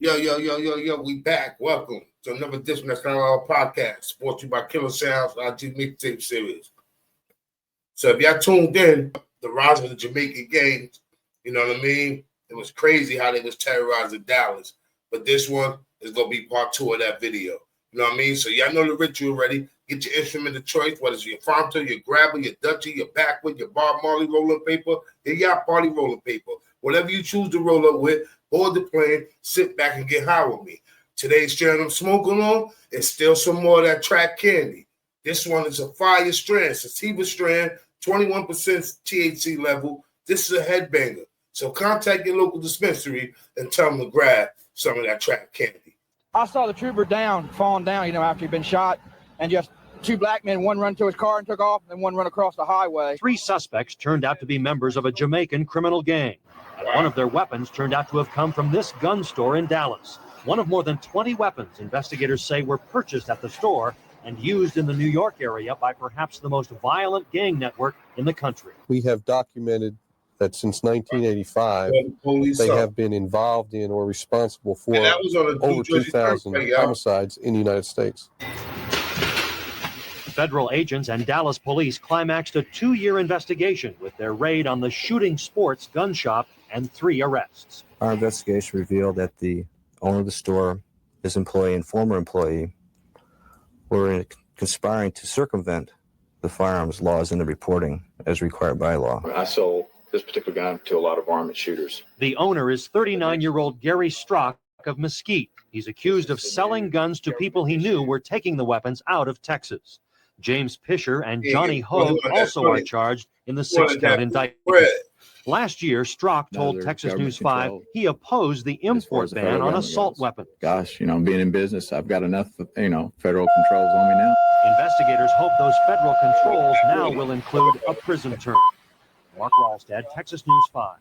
Yo, we back. Welcome to another edition of our podcast, brought to you by Killer Sounds, IG Mixtape Series. So if y'all tuned in, the rise of the Jamaican gangs, you know what I mean? It was crazy how they was terrorizing Dallas. But this one is going to be part 2 of that video. You know what I mean? So y'all know the ritual already. Get your instrument of choice, whether it's your Fronto, your grabber, your Dutchie, your backwood, your Bob Marley rolling paper, your Yacht Party rolling paper. Whatever you choose to roll up with, board the plane, sit back and get high with me. Today's strand I'm smoking on is still some more of that track candy. This one is a fire strand, sativa strand, 21% THC level. This is a headbanger. So contact your local dispensary and tell them to grab some of that track candy. I saw the trooper falling down, after he'd been shot, and just 2 black men, one run to his car and took off, and one run across the highway. 3 suspects turned out to be members of a Jamaican criminal gang. One of their weapons turned out to have come from this gun store in Dallas. One of more than 20 weapons investigators say were purchased at the store and used in the New York area by perhaps the most violent gang network in the country. We have documented that since 1985, they have been involved in or responsible for over 2,000 homicides in the United States. Federal agents and Dallas police climaxed a 2-year investigation with their raid on the Shooting Sports gun shop and 3 arrests. Our investigation revealed that the owner of the store, his employee, and former employee were conspiring to circumvent the firearms laws in the reporting as required by law. I sold this particular gun to a lot of armed shooters. The owner is 39-year-old Gary Strock of Mesquite. He's accused of selling guns to people he knew were taking the weapons out of Texas. James Pisher and Johnny Hogue also are charged in the 6-count indictment. Last year, Strock told Texas News 5 he opposed the import ban on assault weapons. Gosh, being in business, I've got enough, federal controls on me now. Investigators hope those federal controls now will include a prison term. Mark Ralstad, Texas News 5.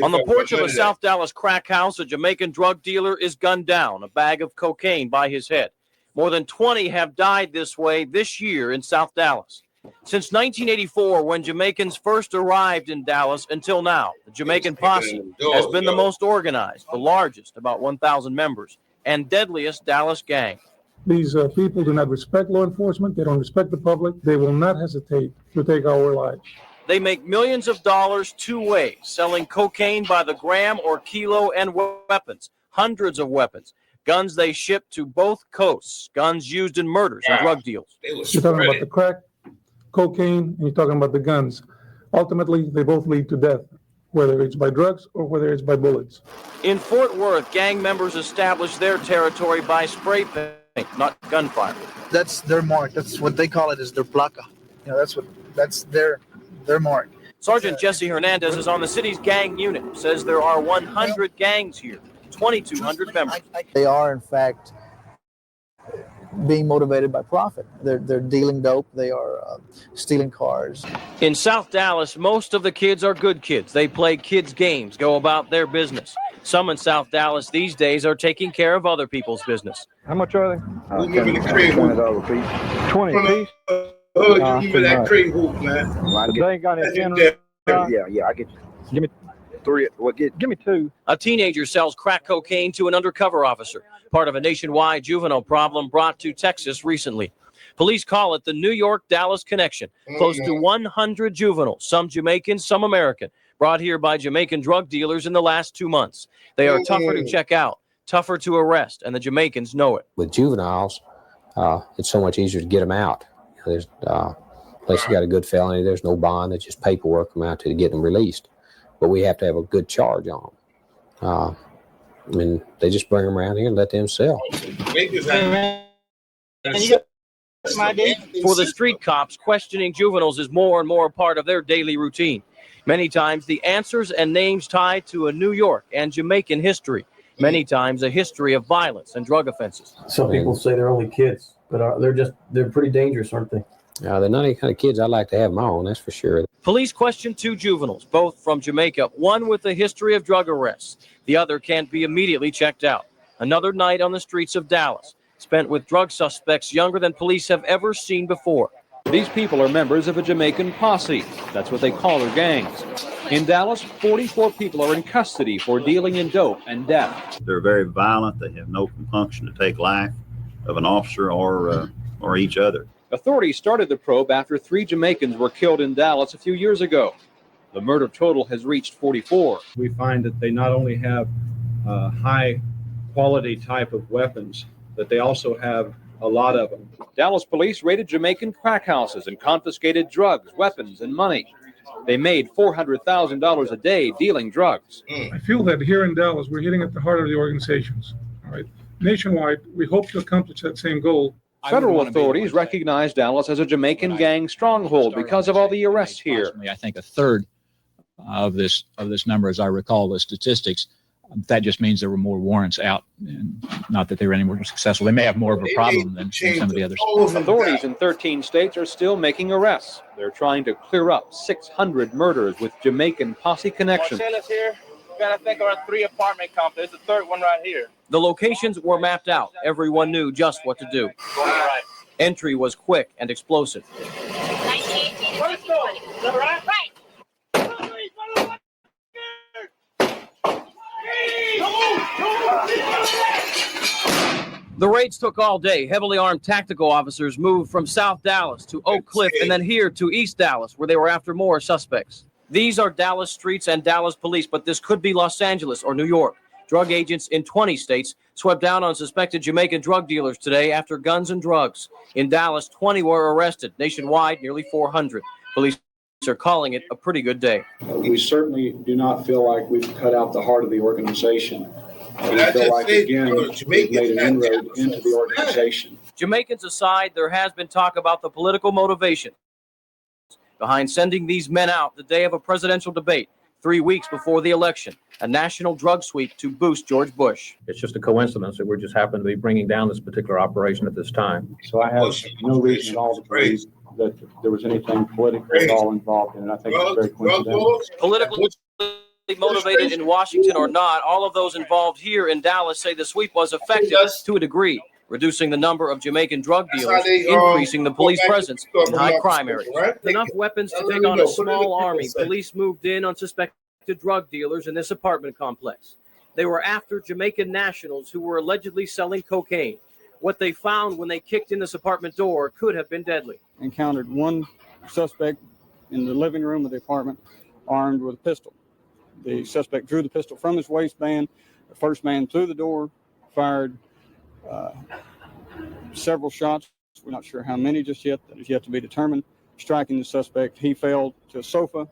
On the porch of a South Dallas crack house, a Jamaican drug dealer is gunned down, a bag of cocaine by his head. More than 20 have died this way this year in South Dallas. Since 1984, when Jamaicans first arrived in Dallas until now, the Jamaican posse has been the most organized, the largest, about 1,000 members, and deadliest Dallas gang. These people do not respect law enforcement. They don't respect the public. They will not hesitate to take our lives. They make millions of dollars 2 ways, selling cocaine by the gram or kilo and weapons, hundreds of weapons. Guns they ship to both coasts, guns used in murders and drug deals. You're talking about the crack, cocaine, and you're talking about the guns. Ultimately, they both lead to death, whether it's by drugs or whether it's by bullets. In Fort Worth, gang members establish their territory by spray paint, not gunfire. That's their mark. That's what they call it, is their placa. That's their mark. Sergeant Jesse Hernandez is on the city's gang unit, says there are 100 gangs here. 2,200 members. They are, in fact, being motivated by profit. They're dealing dope. They are stealing cars. In South Dallas, most of the kids are good kids. They play kids' games, go about their business. Some in South Dallas these days are taking care of other people's business. How much are they? $20 piece. 20 piece? Give me that crate hoop, man. They ain't got any Yeah, I get you. Give me 3. Give me 2. A teenager sells crack cocaine to an undercover officer, part of a nationwide juvenile problem brought to Texas recently. Police call it the New York-Dallas connection. Close to 100 juveniles, some Jamaican, some American, brought here by Jamaican drug dealers in the last 2 months. They are tougher to check out, tougher to arrest, and the Jamaicans know it. With juveniles, it's so much easier to get them out. There's, unless you got a good felony, there's no bond. It's just paperwork come out to get them released. But we have to have a good charge on them. I mean, they just bring them around here and let them sell. For the street cops, questioning juveniles is more and more a part of their daily routine. Many times, the answers and names tied to a New York and Jamaican history. Many times, a history of violence and drug offenses. Some people say they're only kids, but they're pretty dangerous, aren't they? They're not any kind of kids I'd like to have my own, that's for sure. Police questioned 2 juveniles, both from Jamaica, one with a history of drug arrests. The other can't be immediately checked out. Another night on the streets of Dallas, spent with drug suspects younger than police have ever seen before. These people are members of a Jamaican posse. That's what they call their gangs. In Dallas, 44 people are in custody for dealing in dope and death. They're very violent. They have no compunction to take life of an officer or each other. Authorities started the probe after 3 Jamaicans were killed in Dallas a few years ago. The murder total has reached 44. We find that they not only have high quality type of weapons, but they also have a lot of them. Dallas police raided Jamaican crack houses and confiscated drugs, weapons, and money. They made $400,000 a day dealing drugs. I feel that here in Dallas, we're hitting at the heart of the organizations. All right. Nationwide, we hope to accomplish that same goal. Federal authorities recognize Dallas as a Jamaican gang stronghold because of all the arrests here. I think a third of this number, as I recall the statistics. That just means there were more warrants out, and not that they were any more successful. They may have more of a problem than some of the others. Authorities in 13 states are still making arrests. They're trying to clear up 600 murders with Jamaican posse connections. Here. You gotta think of 3 apartment complexes. There's a third one right here. The locations were mapped out. Everyone knew just what to do. Right. Entry was quick and explosive. Let's go. Is that right? Right. The raids took all day. Heavily armed tactical officers moved from South Dallas to Oak Cliff and then here to East Dallas, where they were after more suspects. These are Dallas streets and Dallas police, but this could be Los Angeles or New York. Drug agents in 20 states swept down on suspected Jamaican drug dealers today after guns and drugs. In Dallas, 20 were arrested. Nationwide, nearly 400. Police are calling it a pretty good day. We certainly do not feel like we've cut out the heart of the organization. We feel like, again, we've made an inroad into the organization. Jamaicans aside, there has been talk about the political motivation behind sending these men out the day of a presidential debate, 3 weeks before the election, a national drug sweep to boost George Bush. It's just a coincidence that we just happen to be bringing down this particular operation at this time. So I have no reason at all to believe that there was anything political at all involved in it. I think it's very coincidental. Politically motivated in Washington or not, all of those involved here in Dallas say the sweep was effective to a degree, reducing the number of Jamaican drug dealers, increasing the police presence in high crime areas. Enough weapons to take on a small army, police moved in on suspected drug dealers in this apartment complex. They were after Jamaican nationals who were allegedly selling cocaine. What they found when they kicked in this apartment door could have been deadly. Encountered one suspect in the living room of the apartment armed with a pistol. The suspect drew the pistol from his waistband. The first man through the door fired several shots. We're not sure how many just yet. That is yet to be determined. Striking the suspect, he fell to a sofa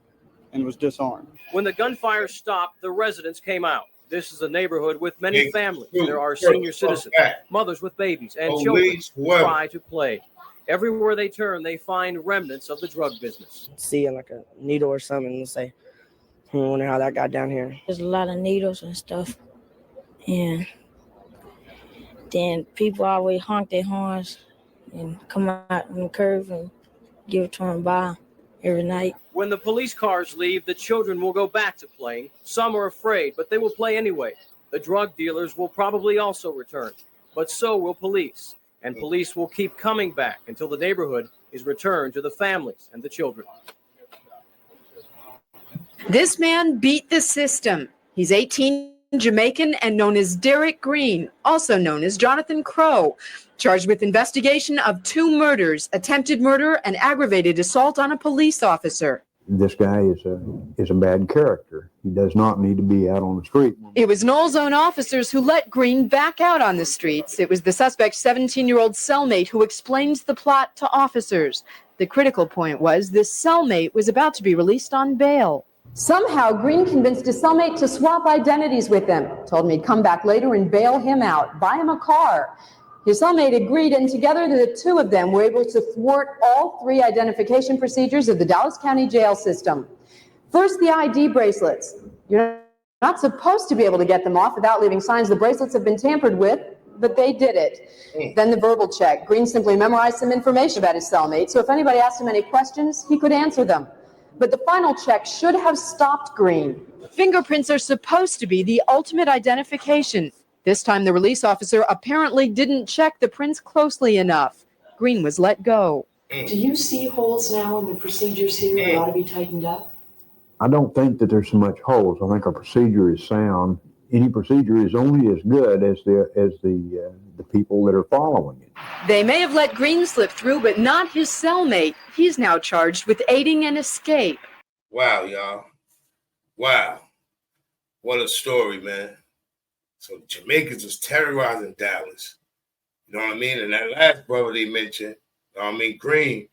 and was disarmed. When the gunfire stopped, the residents came out. This is a neighborhood with many families. There are senior citizens, mothers with babies, and children try to play. Everywhere they turn, they find remnants of the drug business. See like a needle or something and say, I wonder how that got down here. There's a lot of needles and stuff. And then people always honk their horns and come out on the curve and give it to them by every night. When the police cars leave, the children will go back to playing. Some are afraid, but they will play anyway. The drug dealers will probably also return, but so will police. And police will keep coming back until the neighborhood is returned to the families and the children. This man beat the system. He's 18, Jamaican, and known as Derek Green, also known as Jonathan Crow, charged with investigation of 2 murders, attempted murder, and aggravated assault on a police officer. This guy is a bad character. He does not need to be out on the street. It was Knoll's own officers who let Green back out on the streets. It was the suspect's 17-year-old cellmate who explains the plot to officers. The critical point was this cellmate was about to be released on bail. Somehow, Green convinced his cellmate to swap identities with him, told him he'd come back later and bail him out, buy him a car. His cellmate agreed, and together the 2 of them were able to thwart all 3 identification procedures of the Dallas County jail system. First, the ID bracelets. You're not supposed to be able to get them off without leaving signs the bracelets have been tampered with, but they did it. Then the verbal check. Green simply memorized some information about his cellmate, so if anybody asked him any questions, he could answer them. But the final check should have stopped Green. Fingerprints are supposed to be the ultimate identification. This time, the release officer apparently didn't check the prints closely enough. Green was let go. Do you see holes now in the procedures here that ought to be tightened up? I don't think that there's so much holes. I think our procedure is sound. Any procedure is only as good as the people that are following it. They may have let Green slip through, but not his cellmate. He's now charged with aiding an escape. Wow, y'all. Wow. What a story, man. So the Jamaicans was terrorizing Dallas. You know what I mean? And that last brother they mentioned, you know what I mean, Green,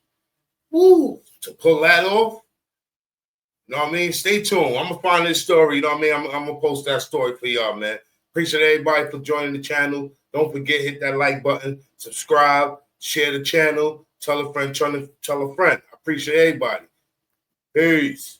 woo, to pull that off. You know what I mean? Stay tuned. I'm going to find this story. You know what I mean? I'm going to post that story for y'all, man. Appreciate everybody for joining the channel. Don't forget, hit that like button, subscribe, share the channel, tell a friend, tell a friend. I appreciate everybody. Peace.